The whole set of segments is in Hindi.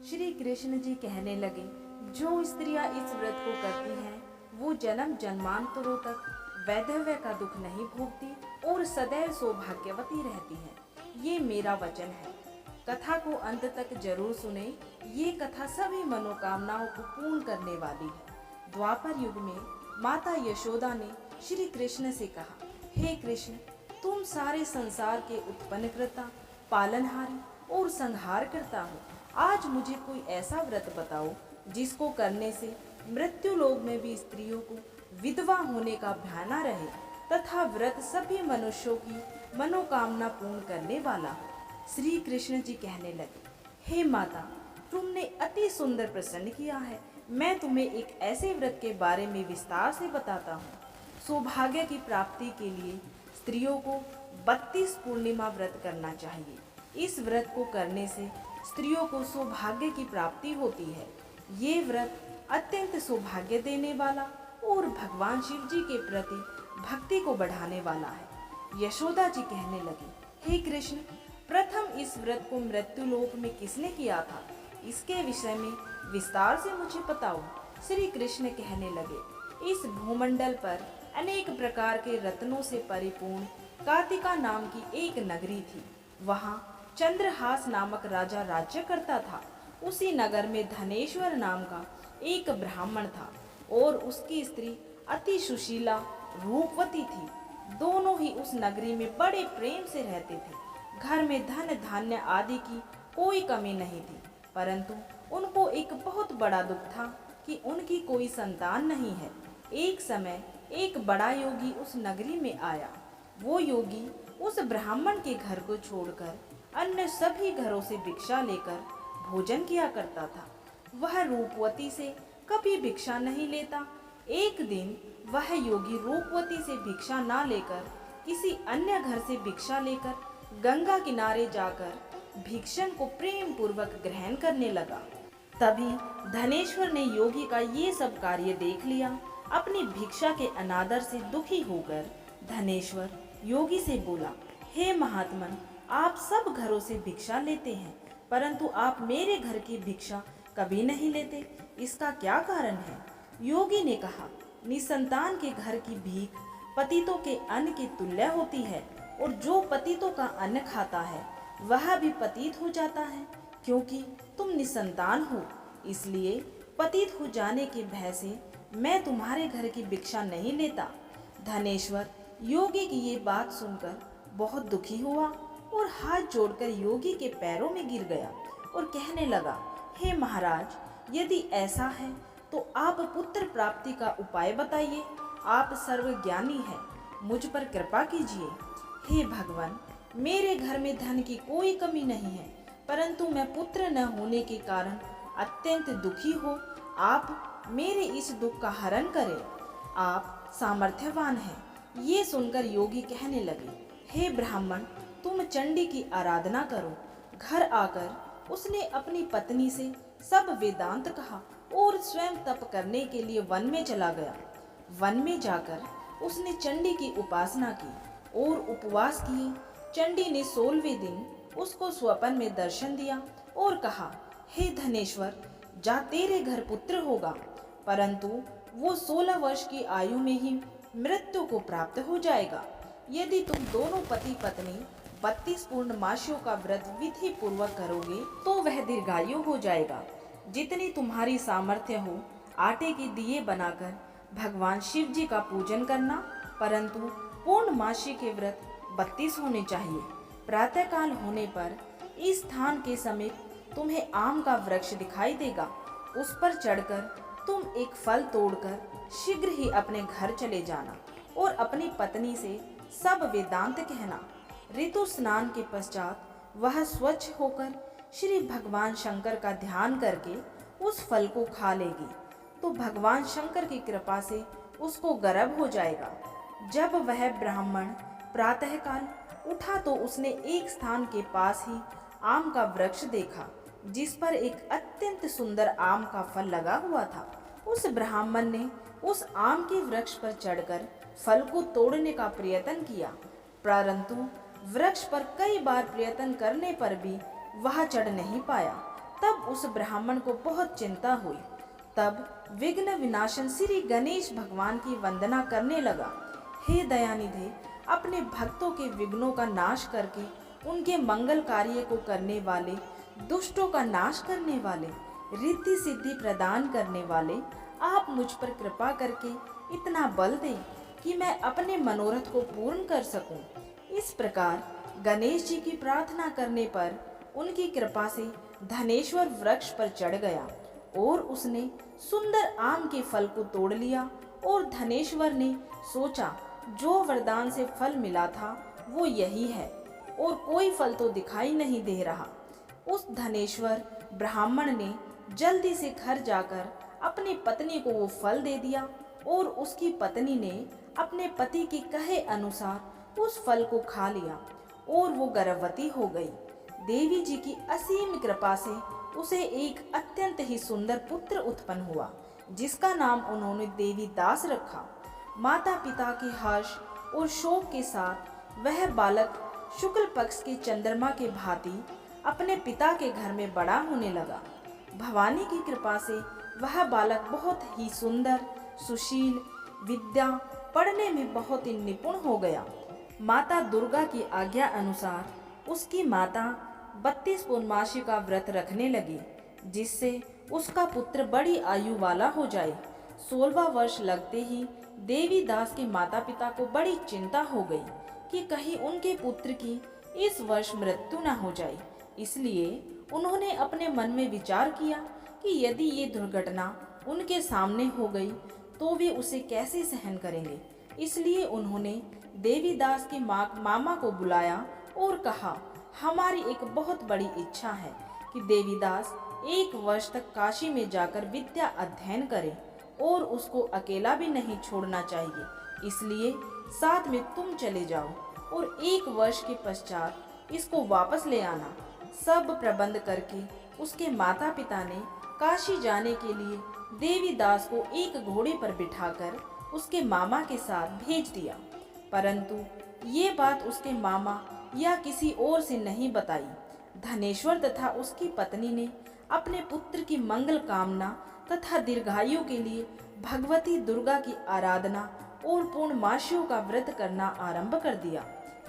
श्री कृष्ण जी कहने लगे, जो स्त्रियां इस व्रत को करती हैं वो जन्म जन्मांतरों तक वैधव्य का दुख नहीं भोगती और सदैव सौभाग्यवती रहती हैं। ये मेरा वचन है। कथा को अंत तक जरूर सुने। ये कथा सभी मनोकामनाओं को पूर्ण करने वाली है। द्वापर युग में माता यशोदा ने श्री कृष्ण से कहा, हे कृष्ण, तुम सारे संसार के उत्पन्नकर्ता, पालनहारी और संहार करता हो। आज मुझे कोई ऐसा व्रत बताओ जिसको करने से मृत्यु लोक में भी स्त्रियों को विधवा होने का भय न रहे तथा व्रत सभी मनुष्यों की मनोकामना पूर्ण करने वाला हो। श्री कृष्ण जी कहने लगे, हे माता, तुमने अति सुंदर प्रश्न किया है। मैं तुम्हें एक ऐसे व्रत के बारे में विस्तार से बताता हूँ। सौभाग्य की प्राप्ति के लिए स्त्रियों को 32 पूर्णिमा व्रत करना चाहिए। इस व्रत को करने से स्त्रियों को सौभाग्य की प्राप्ति होती है। ये व्रत अत्यंत सौभाग्य देने वाला और भगवान शिव जी के प्रति भक्ति को बढ़ाने वाला है। यशोदा जी कहने लगी, हे कृष्ण, प्रथम इस व्रत को मृत्यु लोक में किसने किया था? इसके विषय में विस्तार से मुझे बताओ। श्री कृष्ण कहने लगे, इस भूमंडल पर अनेक प्रकार के रत्नों से परिपूर्ण कार्तिका नाम की एक नगरी थी। वहाँ चंद्रहास नामक राजा राज्य करता था। उसी नगर में धनेश्वर नाम का एक ब्राह्मण था और उसकी स्त्री अति सुशीला रूपवती थी। दोनों ही उस नगरी में बड़े प्रेम से रहते थे। घर में धन धान्य आदि की कोई कमी नहीं थी, परंतु उनको एक बहुत बड़ा दुख था कि उनकी कोई संतान नहीं है। एक समय एक बड़ा योगी उस नगरी में आया। वो योगी उस ब्राह्मण के घर को छोड़कर अन्य सभी घरों से भिक्षा लेकर भोजन किया करता था। वह रूपवती से कभी भिक्षा नहीं लेता। एक दिन वह योगी रूपवती से भिक्षा ना लेकर किसी अन्य घर से भिक्षा लेकर गंगा किनारे जाकर भिक्षण को प्रेम पूर्वक ग्रहण करने लगा। तभी धनेश्वर ने योगी का ये सब कार्य देख लिया। अपनी भिक्षा के अनादर से दुखी होकर धनेश्वर योगी से बोला, हे महात्मन, आप सब घरों से भिक्षा लेते हैं, परंतु आप मेरे घर की भिक्षा कभी नहीं लेते। इसका क्या कारण है? योगी ने कहा, निसंतान के घर की भीख पतितों के अन्न के तुल्य होती है और जो पतितों का अन्न खाता है वह भी पतित हो जाता है। क्योंकि तुम निसंतान हो, इसलिए पतित हो जाने के भय से मैं तुम्हारे घर की भिक्षा नहीं लेता। धनेश्वर योगी की ये बात सुनकर बहुत दुखी हुआ और हाथ जोड़कर योगी के पैरों में गिर गया और कहने लगा, हे महाराज, यदि ऐसा है तो आप पुत्र प्राप्ति का उपाय बताइए। आप सर्वज्ञानी हैं, मुझ पर कृपा कीजिए। हे भगवान, मेरे घर में धन की कोई कमी नहीं है, परंतु मैं पुत्र न होने के कारण अत्यंत दुखी हो। आप मेरे इस दुख का हरण करें। आप सामर्थ्यवान हैं। ये सुनकर योगी कहने लगे, हे ब्राह्मण, तुम चंडी की आराधना करो। घर आकर उसने अपनी पत्नी से सब वेदांत कहा और स्वयं तप करने के लिए वन में चला गया। वन में जाकर उसने चंडी की उपासना की और उपवास किए। चंडी ने 16वें दिन उसको स्वप्न में दर्शन दिया और कहा, हे धनेश्वर, जा तेरे घर पुत्र होगा, परंतु वो 16 वर्ष की आयु में ही मृत्यु को प्राप्त हो जाएगा। यदि तुम दोनों पति पत्नी 32 पूर्णमासियों का व्रत विधि पूर्वक करोगे तो वह दीर्घायु हो जाएगा। जितनी तुम्हारी सामर्थ्य हो, आटे के दिए बनाकर भगवान शिव जी का पूजन करना, परंतु पूर्णमासी के व्रत 32 होने चाहिए। प्रातःकाल होने पर इस स्थान के समीप तुम्हें आम का वृक्ष दिखाई देगा। उस पर चढ़कर तुम एक फल तोड़कर शीघ्र ही अपने घर चले जाना और अपनी पत्नी से सब वेदांत कहना। ऋतु स्नान के पश्चात वह स्वच्छ होकर श्री भगवान शंकर का ध्यान करके उस फल को खा लेगी तो भगवान शंकर की कृपा से उसको गर्भ हो जाएगा। जब वह ब्राह्मण प्रातःकाल उठा तो उसने एक स्थान के पास ही आम का वृक्ष देखा जिस पर एक अत्यंत सुंदर आम का फल लगा हुआ था। उस ब्राह्मण ने उस आम के वृक्ष पर चढ़कर फल को तोड़ने का प्रयत्न किया, परंतु वृक्ष पर कई बार प्रयत्न करने पर भी वह चढ़ नहीं पाया। तब उस ब्राह्मण को बहुत चिंता हुई। तब विघ्न विनाशन श्री गणेश भगवान की वंदना करने लगा। हे दयानिधे, अपने भक्तों के विघ्नों का नाश करके उनके मंगल कार्य को करने वाले, दुष्टों का नाश करने वाले, रिद्धि सिद्धि प्रदान करने वाले, आप मुझ पर कृपा करके इतना बल दें कि मैं अपने मनोरथ को पूर्ण कर सकूं। इस प्रकार गणेश जी की प्रार्थना करने पर उनकी कृपा से धनेश्वर वृक्ष पर चढ़ गया और उसने सुंदर आम के फल को तोड़ लिया। और धनेश्वर ने सोचा, जो वरदान से फल मिला था वो यही है और कोई फल तो दिखाई नहीं दे रहा। उस धनेश्वर ब्राह्मण ने जल्दी से घर जाकर अपनी पत्नी को वो फल दे दिया और उसकी पत्नी ने अपने पति के कहे अनुसार उस फल को खा लिया और वो गर्भवती हो गई। देवी जी की असीम कृपा से उसे एक अत्यंत ही सुंदर पुत्र उत्पन्न हुआ, जिसका नाम उन्होंने देवी दास रखा। माता पिता के हर्ष और शोक के साथ वह बालक शुक्ल पक्ष के चंद्रमा के भांति अपने पिता के घर में बड़ा होने लगा। भवानी की कृपा से वह बालक बहुत ही सुंदर, सुशील, विद्या पढ़ने में बहुत ही निपुण हो गया। माता दुर्गा की आज्ञा अनुसार उसकी माता 32 पूर्णमासी का व्रत रखने लगी, जिससे उसका पुत्र बड़ी आयु वाला हो जाए। 16वां वर्ष लगते ही देवी दास के माता पिता को बड़ी चिंता हो गई कि कहीं उनके पुत्र की इस वर्ष मृत्यु न हो जाए। इसलिए उन्होंने अपने मन में विचार किया कि यदि ये दुर्घटना उनके सामने हो गई तो वे उसे कैसे सहन करेंगे। इसलिए उन्होंने देवीदास के मामा को बुलाया और कहा, हमारी एक बहुत बड़ी इच्छा है कि देवीदास 1 वर्ष तक काशी में जाकर विद्या अध्ययन करे और उसको अकेला भी नहीं छोड़ना चाहिए। इसलिए साथ में तुम चले जाओ और 1 वर्ष के पश्चात इसको वापस ले आना। सब प्रबंध करके उसके माता पिता ने काशी जाने के लिए देवीदास को एक घोड़े पर बिठाकर उसके मामा के साथ भेज दिया। परंतु ये बात उसके मामा या किसी और से नहीं बताई। धनेश्वर तथा उसकी पत्नी ने अपने पुत्र की मंगल कामना तथा दीर्घायु के लिए भगवती दुर्गा की आराधना और पूर्णमासियों का व्रत करना आरंभ कर दिया।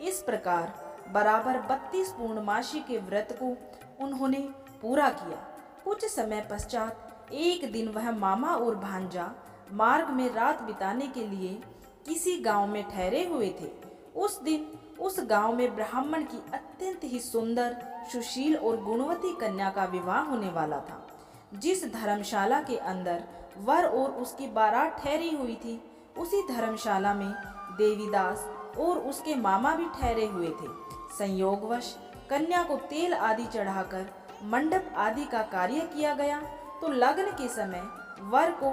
इस प्रकार बराबर 32 पूर्णमासी के व्रत को उन्होंने पूरा किया। कुछ समय पश्चात एक दिन वह मामा और भांजा मार्ग में रात बिताने के लिए किसी गांव में ठहरे हुए थे। उस दिन उस गांव में ब्राह्मण की अत्यंत ही सुंदर, सुशील और गुणवती कन्या का विवाह होने वाला था। जिस धर्मशाला के अंदर वर और उसकी बारात ठहरी हुई थी, उसी धर्मशाला में देवीदास और उसके मामा भी ठहरे हुए थे। संयोगवश कन्या को तेल आदि चढ़ाकर मंडप आदि का कार्य किया गया तो लगन के समय वर को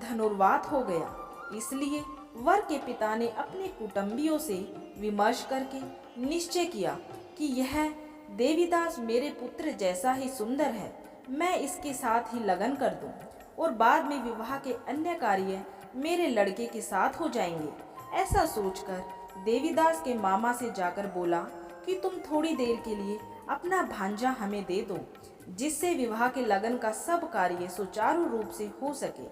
धनुर्वात हो गया। इसलिए वर के पिता ने अपने कुटुंबियों से विमर्श करके निश्चय किया कि यह देवीदास मेरे पुत्र जैसा ही सुंदर है, मैं इसके साथ ही लगन कर दूं और बाद में विवाह के अन्य कार्य मेरे लड़के के साथ हो जाएंगे। ऐसा सोचकर देवीदास के मामा से जाकर बोला कि तुम थोड़ी देर के लिए अपना भांजा हमें दे दो, जिससे विवाह के लगन का सब कार्य सुचारू रूप से हो सके।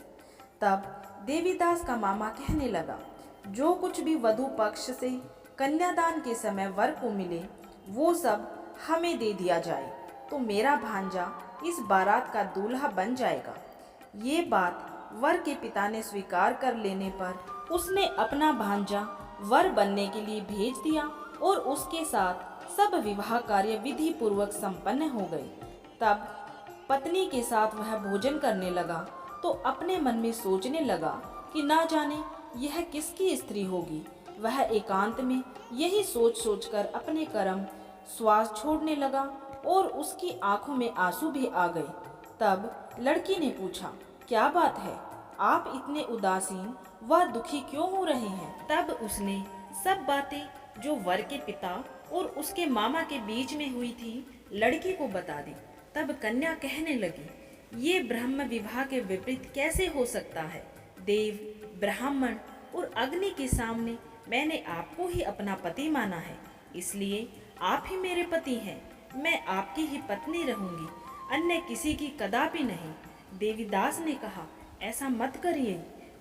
तब देवीदास का मामा कहने लगा, जो कुछ भी वधू पक्ष से कन्यादान के समय वर को मिले वो सब हमें दे दिया जाए, तो मेरा भांजा इस बारात का दूल्हा बन जाएगा। ये बात वर के पिता ने स्वीकार कर लेने पर उसने अपना भांजा वर बनने के लिए भेज दिया और उसके साथ सब विवाह कार्य विधि पूर्वक संपन्न हो गए। तब पत्नी के साथ वह भोजन करने लगा तो अपने मन में सोचने लगा कि ना जाने यह किसकी स्त्री होगी। वह एकांत में यही सोच सोचकर अपने कर्म श्वास छोड़ने लगा और उसकी आंखों में आंसू भी आ गए। तब लड़की ने पूछा, क्या बात है, आप इतने उदासीन व दुखी क्यों हो रहे हैं? तब उसने सब बातें जो वर के पिता और उसके मामा के बीच में हुई थी लड़की को बता दी। तब कन्या कहने लगी, ये ब्रह्म विवाह के विपरीत कैसे हो सकता है? देव, ब्राह्मण और अग्नि के सामने मैंने आपको ही अपना पति माना है, इसलिए आप ही मेरे पति हैं। मैं आपकी ही पत्नी रहूंगी। अन्य किसी की कदापि नहीं। देवीदास ने कहा, ऐसा मत करिए,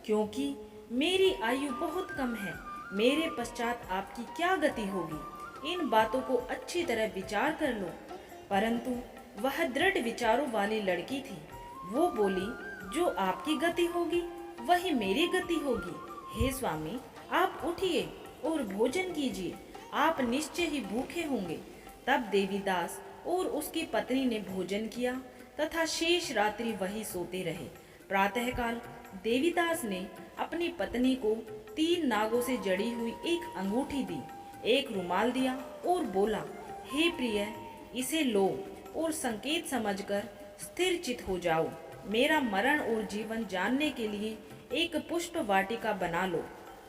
क्योंकि मेरी आयु बहुत कम है। मेरे पश्चात आपकी क्या गति होगी, इन बातों को अच्छी तरह विचार कर लो। परंतु वह दृढ़ विचारों वाली लड़की थी। वो बोली, जो आपकी गति होगी वही मेरी गति होगी। हे स्वामी, आप उठिए और भोजन कीजिए, आप निश्चय ही भूखे होंगे। तब देवीदास और उसकी पत्नी ने भोजन किया तथा शेष रात्रि वही सोते रहे। प्रातःकाल देवीदास ने अपनी पत्नी को 3 नागों से जड़ी हुई एक अंगूठी दी, एक रुमाल दिया और बोला, हे प्रिय, इसे लो और संकेत समझकर स्थिर चित हो जाओ। मेरा मरण और जीवन जानने के लिए एक पुष्प वाटिका बना लो।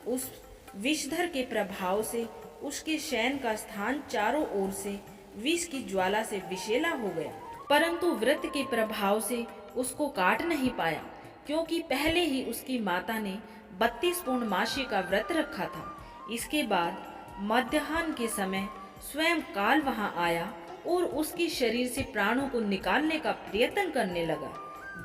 उस विषधर के प्रभाव से उसके शयन का स्थान चारों ओर से विष की ज्वाला से विषैला हो गया, परंतु व्रत के प्रभाव से उसको काट नहीं पाया, क्योंकि पहले ही उसकी माता ने 32 पूर्णमासी का व्रत रखा था। इसके बाद मध्याह्न के समय स्वयं काल वहां आया और उसके शरीर से प्राणों को निकालने का प्रयत्न करने लगा,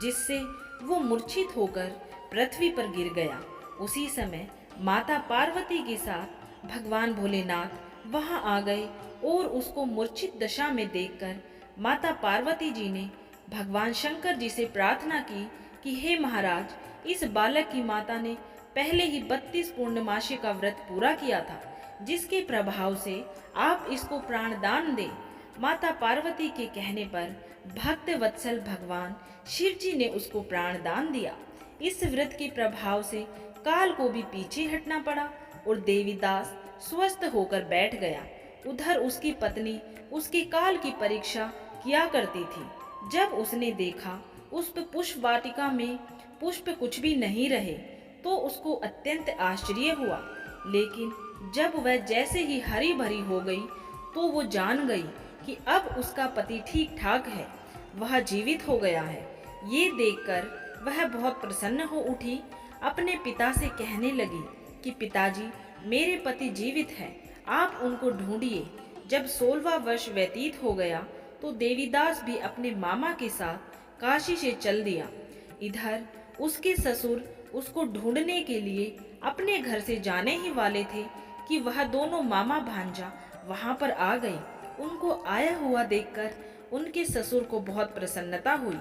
जिससे वो मूर्छित होकर पृथ्वी पर गिर गया। उसी समय माता पार्वती के साथ भगवान भोलेनाथ वहां आ गए और उसको मूर्छित दशा में देखकर माता पार्वती जी ने भगवान शंकर जी से प्रार्थना की कि हे महाराज, इस बालक की माता ने पहले ही 32 पूर्णमासी का व्रत पूरा किया था, जिसके प्रभाव से आप इसको प्राणदान दें। माता पार्वती के कहने पर भक्त वत्सल भगवान शिव जी ने उसको प्राणदान दिया। इस व्रत के प्रभाव से काल को भी पीछे हटना पड़ा और देवीदास स्वस्थ होकर बैठ गया। उधर उसकी पत्नी उसके काल की परीक्षा किया करती थी। जब उसने देखा उस पुष्प वाटिका में पुष्प कुछ भी नहीं रहे, तो उसको अत्यंत आश्चर्य हुआ। लेकिन जब वह जैसे ही हरी भरी हो गई, तो वो जान गई कि अब उसका पति ठीक ठाक है, वह जीवित हो गया है। ये देखकर वह बहुत प्रसन्न हो उठी। अपने पिता से कहने लगी कि पिताजी, मेरे पति जीवित हैं, आप उनको ढूंढिए। जब 16वां वर्ष व्यतीत हो गया, तो देवीदास भी अपने मामा के साथ काशी से चल दिया। इधर उसके ससुर उसको ढूंढने के लिए अपने घर से जाने ही वाले थे कि वह दोनों मामा भांजा वहां पर आ गए। उनको आया हुआ देखकर उनके ससुर को बहुत प्रसन्नता हुई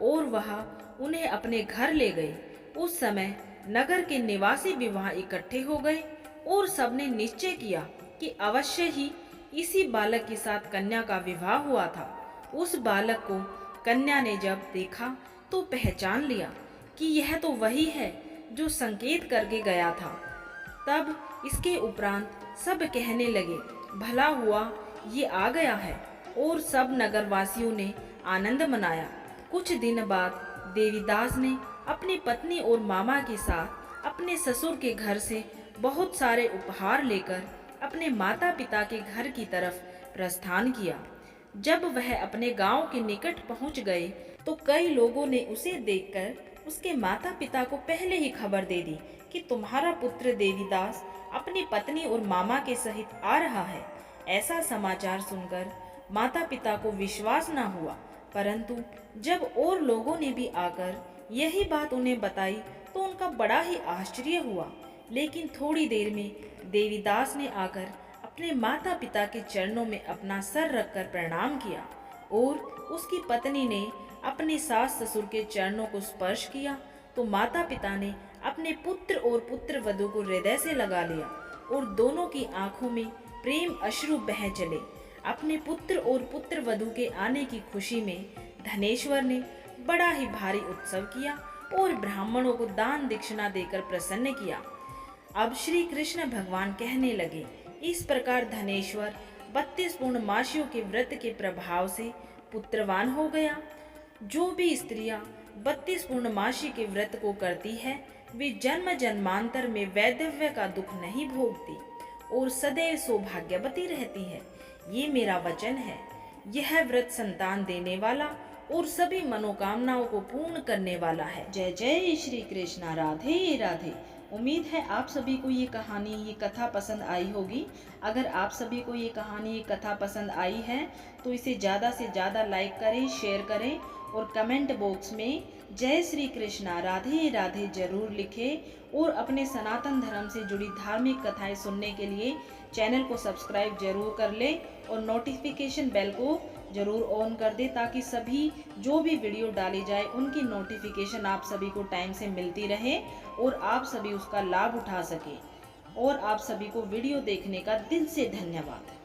और वह उन्हें अपने घर ले गए। उस समय नगर के निवासी भी वहां इकट्ठे हो गए और सबने निश्चय किया कि अवश्य ही इसी बालक के साथ कन्या का विवाह हुआ था। उस बालक को कन्या ने जब देखा तो पहचान लिया कि यह तो वही है जो संकेत करके गया था। तब इसके उपरांत सब कहने लगे, भला हुआ ये आ गया है, और सब नगरवासियों ने आनंद मनाया। कुछ दिन बाद देवीदास ने अपनी पत्नी और मामा के साथ अपने ससुर के घर से बहुत सारे उपहार लेकर अपने माता पिता के घर की तरफ प्रस्थान किया। जब वह अपने गांव के निकट पहुंच गए, तो कई लोगों ने उसे देखकर उसके माता पिता को पहले ही खबर दे दी कि तुम्हारा पुत्र देवीदास अपनी पत्नी और मामा के सहित आ रहा है। ऐसा समाचार सुनकर माता पिता को विश्वास न हुआ, परंतु जब और लोगों ने भी आकर यही बात उन्हें बताई तो उनका बड़ा ही आश्चर्य हुआ। लेकिन थोड़ी देर में देवीदास ने आकर अपने माता पिता के चरणों में अपना सर रखकर प्रणाम किया और उसकी पत्नी ने अपने सास ससुर के चरणों को स्पर्श किया, तो माता पिता ने अपने पुत्र और पुत्र वधू को हृदय से लगा लिया और दोनों की आंखों में प्रेम अश्रु बह चले। अपने पुत्र और पुत्र वधू के आने की खुशी में धनेश्वर ने बड़ा ही भारी उत्सव किया और ब्राह्मणों को दान दक्षिणा देकर प्रसन्न किया। अब श्री कृष्ण भगवान कहने लगे, इस प्रकार धनेश्वर 32 पूर्णमासियों के व्रत के प्रभाव से पुत्रवान हो गया। जो भी स्त्रियां 32 पूर्णमासी के व्रत को करती है, वे जन्म जन्मांतर में वैधव्य का दुख नहीं भोगती और सदैव सौभाग्यवती रहती है। ये मेरा वचन है। यह व्रत संतान देने वाला और सभी मनोकामनाओं को पूर्ण करने वाला है। जय जय श्री कृष्णा। राधे राधे। उम्मीद है आप सभी को ये कहानी, ये कथा पसंद आई होगी। अगर आप सभी को ये कहानी, ये कथा पसंद आई है तो इसे ज़्यादा से ज़्यादा लाइक करें, शेयर करें और कमेंट बॉक्स में जय श्री कृष्णा, राधे राधे जरूर लिखें। और अपने सनातन धर्म से जुड़ी धार्मिक कथाएं सुनने के लिए चैनल को सब्सक्राइब जरूर कर लें और नोटिफिकेशन बेल को जरूर ऑन कर दें, ताकि सभी जो भी वीडियो डाली जाए उनकी नोटिफिकेशन आप सभी को टाइम से मिलती रहे और आप सभी उसका लाभ उठा सकें। और आप सभी को वीडियो देखने का दिल से धन्यवाद।